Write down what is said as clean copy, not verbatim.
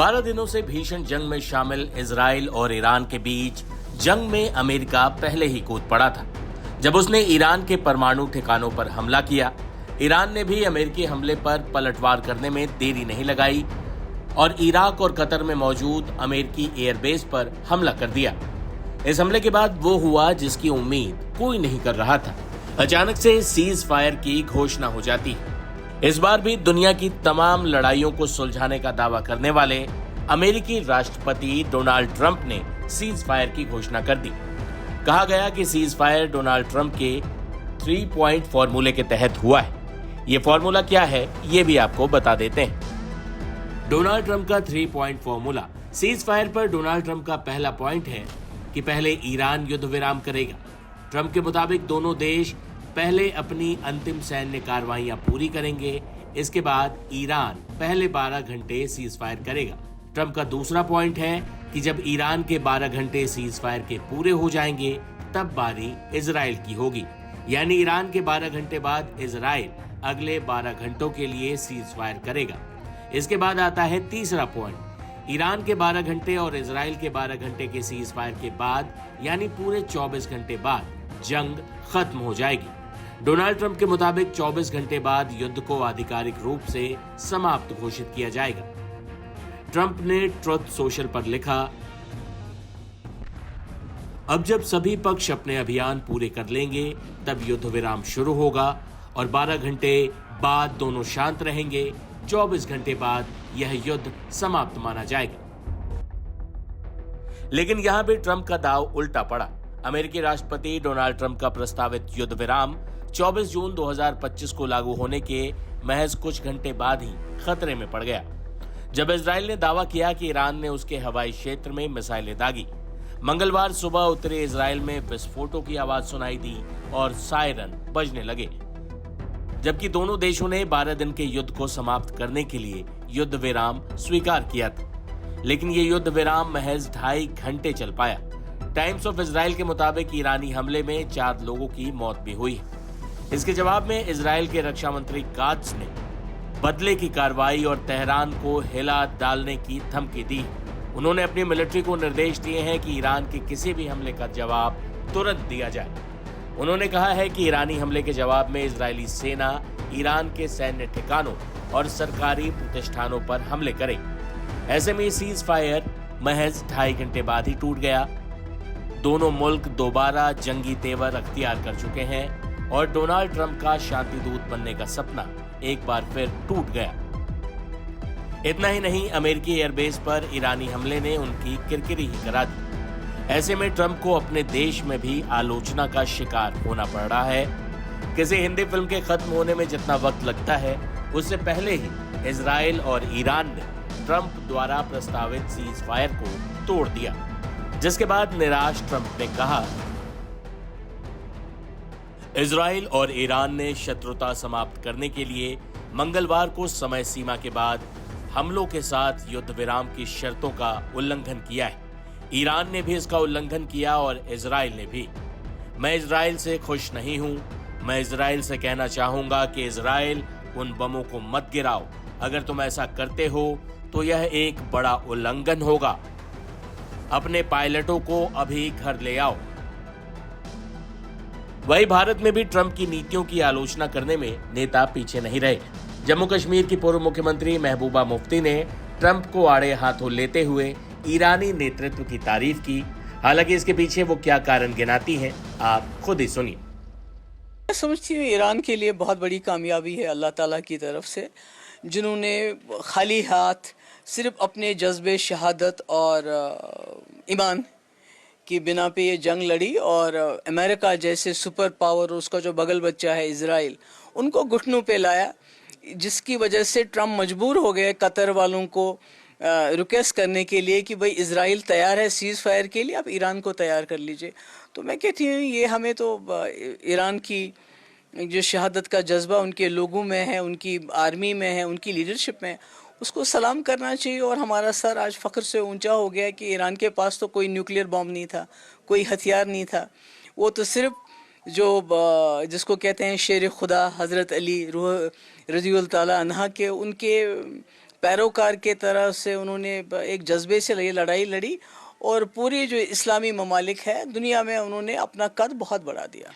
12 दिनों से भीषण जंग में शामिल इजराइल और ईरान के बीच जंग में अमेरिका पहले ही कूद पड़ा था जब उसने ईरान के परमाणु ठिकानों पर हमला किया। ईरान ने भी अमेरिकी हमले पर पलटवार करने में देरी नहीं लगाई और इराक और कतर में मौजूद अमेरिकी एयरबेस पर हमला कर दिया। इस हमले के बाद वो हुआ जिसकी उम्मीद कोई नहीं कर रहा था। अचानक से सीज फायर की घोषणा हो जाती है। इस बार भी दुनिया की तमाम लड़ाइयों को सुलझाने का दावा करने वाले अमेरिकी राष्ट्रपति डोनाल्ड ट्रंप ने सीज फायर की घोषणा कर दी। कहा गया कि सीज फायर डोनाल्ड ट्रंप के 3 पॉइंट फॉर्मूले के तहत हुआ है। ये फॉर्मूला क्या है ये भी आपको बता देते हैं। डोनाल्ड ट्रंप का 3 पॉइंट फॉर्मूला। सीज फायर पर डोनाल्ड ट्रंप का पहला पॉइंट है कि पहले ईरान युद्ध विराम करेगा। ट्रंप के मुताबिक दोनों देश पहले अपनी अंतिम सैन्य कार्रवाइयां पूरी करेंगे, इसके बाद ईरान पहले 12 घंटे सीज फायर करेगा। ट्रंप का दूसरा पॉइंट है कि जब ईरान के 12 घंटे सीज फायर के पूरे हो जाएंगे तब बारी इजराइल की होगी, यानी ईरान के 12 घंटे बाद इजराइल अगले 12 घंटों के लिए सीज फायर करेगा। इसके बाद आता है तीसरा पॉइंट। ईरान के 12 घंटे और इजराइल के 12 घंटे के सीज फायर के बाद यानी पूरे 24 घंटे बाद जंग खत्म हो जाएगी। डोनाल्ड ट्रंप के मुताबिक 24 घंटे बाद युद्ध को आधिकारिक रूप से समाप्त घोषित किया जाएगा। ट्रंप ने ट्रुथ सोशल पर लिखा, अब जब सभी पक्ष अपने अभियान पूरे कर लेंगे तब युद्ध विराम शुरू होगा और 12 घंटे बाद दोनों शांत रहेंगे। 24 घंटे बाद यह युद्ध समाप्त माना जाएगा। लेकिन यहां भी ट्रंप का दाव उल्टा पड़ा। अमेरिकी राष्ट्रपति डोनाल्ड ट्रंप का प्रस्तावित युद्ध विराम 24 जून 2025 को लागू होने के महज कुछ घंटे बाद ही खतरे में पड़ गया, जब इजराइल ने दावा किया कि ईरान ने उसके हवाई क्षेत्र में मिसाइलें दागी। मंगलवार सुबह उत्तरी इजराइल में विस्फोटों की आवाज सुनाई दी और सायरन बजने लगे, जबकि दोनों देशों ने 12 दिन के युद्ध को समाप्त करने के लिए युद्ध विराम स्वीकार किया था। लेकिन ये युद्ध विराम महज 2.5 घंटे चल पाया। टाइम्स ऑफ इजराइल के मुताबिक ईरानी हमले में 4 लोगों की मौत भी हुई। इसके जवाब में इजराइल के रक्षा मंत्री कात्स ने बदले की कार्रवाई और तेहरान को हिला डालने की धमकी दी। उन्होंने अपनी मिलिट्री को निर्देश दिए हैं कि ईरान के किसी भी हमले का जवाब तुरंत दिया जाए। उन्होंने कहा है कि ईरानी हमले के जवाब में इजरायली सेना ईरान के सैन्य ठिकानों और सरकारी प्रतिष्ठानों पर हमले करे। ऐसे में सीज फायर महज 2.5 घंटे बाद ही टूट गया। दोनों मुल्क दोबारा जंगी तेवर अख्तियार कर चुके हैं और डोनाल्ड ट्रंप का शांति दूत बनने का सपना एक बार फिर टूट गया। इतना ही नहीं, अमेरिकी एयरबेस पर ईरानी हमले ने उनकी किरकिरी ही करा दी। ऐसे में ट्रंप को अपने देश में भी आलोचना का शिकार होना पड़ रहा है। किसी हिंदी फिल्म के खत्म होने में जितना वक्त लगता है, उससे पहले ही इजराइल और ईरान ने ट्रंप द्वारा प्रस्तावित सीज फायर को तोड़ दिया, जिसके बाद निराश ट्रंप ने कहा, इजराइल और ईरान ने शत्रुता समाप्त करने के लिए मंगलवार को समय सीमा के बाद हमलों के साथ युद्ध विराम की शर्तों का उल्लंघन किया है। ईरान ने भी इसका उल्लंघन किया और इजराइल ने भी। मैं इजराइल से खुश नहीं हूं। मैं इजराइल से कहना चाहूंगा कि इजराइल उन बमों को मत गिराओ। अगर तुम ऐसा करते हो तो यह एक बड़ा उल्लंघन होगा। अपने पायलटों को अभी घर ले आओ। वहीं भारत में भी ट्रंप की नीतियों की आलोचना करने में नेता पीछे नहीं रहे। जम्मू कश्मीर की पूर्व मुख्यमंत्री महबूबा मुफ्ती ने ट्रंप को आड़े हाथों लेते हुए ईरानी नेतृत्व की तारीफ की। हालांकि इसके पीछे वो क्या कारण गिनाती हैं, आप खुद ही सुनिए। मैं समझती हूँ ईरान के लिए बहुत बड़ी कामयाबी है अल्लाह ताला की तरफ से, जिन्होंने खाली हाथ सिर्फ अपने जज्बे शहादत और ईमान की बिना पे ये जंग लड़ी और अमेरिका जैसे सुपर पावर, उसका जो बगल बच्चा है इजराइल, उनको घुटनों पे लाया, जिसकी वजह से ट्रंप मजबूर हो गए कतर वालों को रिक्वेस्ट करने के लिए कि भाई इजराइल तैयार है सीज फायर के लिए, आप ईरान को तैयार कर लीजिए। तो मैं कहती हूँ ये हमें तो ईरान की जो शहादत का जज्बा उनके लोगों में है, उनकी आर्मी में है, उनकी लीडरशिप में है, उसको सलाम करना चाहिए। और हमारा सर आज फ़ख्र से ऊंचा हो गया कि ईरान के पास तो कोई न्यूक्लियर बॉम्ब नहीं था, कोई हथियार नहीं था। वो तो सिर्फ जो जिसको कहते हैं शेर खुदा हज़रत अली रूह रज़ी अल्लाह तआला अन्हा के उनके पैरोकार के तरह से उन्होंने एक जज्बे से ये लड़ाई लड़ी और पूरी जो इस्लामी ममालिक है दुनिया में उन्होंने अपना कद बहुत बढ़ा दिया।